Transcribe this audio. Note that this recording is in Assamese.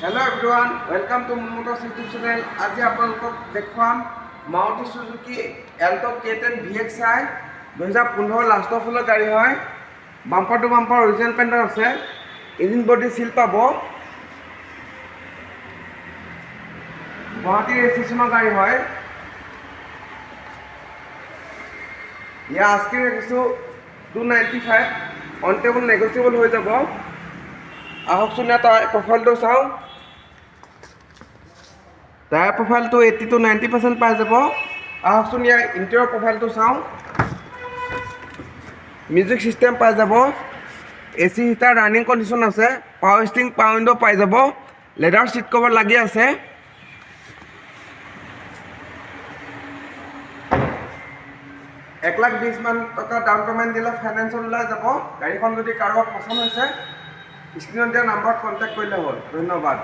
Hello everyone, welcome to Moon Motors YouTube channel. আজি আপোনালোকক দেখুৱাম Maruti Suzuki Alto K10 VXI 2015 লাষ্টৰ ফুলৰ গাড়ী হয়। Bumper to bumper original painter আছে। ইঞ্জিন বডি সিল পাব। গুৱাহাটী ৰেজিষ্ট্ৰেশ্যনৰ গাড়ী হয়। ইয়াৰ আস্কিং ৰেটটো 295, অন টেবল নেগোচিয়েবল হৈ যাব। আহকচোন ইয়াত প্ৰফাইলটো চাওঁ। টায়াৰ প্ৰফাইলটো 80 to 90% পাই যাব। আহকচোন ইয়াৰ ইণ্টেৰিয়ৰ প্ৰফাইলটো চাওঁ। মিউজিক চিষ্টেম পাই যাব। এচি হিটাৰ ৰানিং কণ্ডিশ্যন আছে। পাৱাৰ ষ্টিং পাৱাৰ উইণ্ডো পাই যাব। লেডাৰ চিট কভাৰ লাগি আছে। $1,20,000 টকা ডাউন পে'মেণ্ট দিলে ফাইনেন্সত ওলাই যাব। গাড়ীখন যদি কাৰোবাৰ পচন্দ হৈছে স্ক্ৰীণত দিয়া নাম্বাৰত কণ্টেক্ট কৰিলে হ'ল। ধন্যবাদ।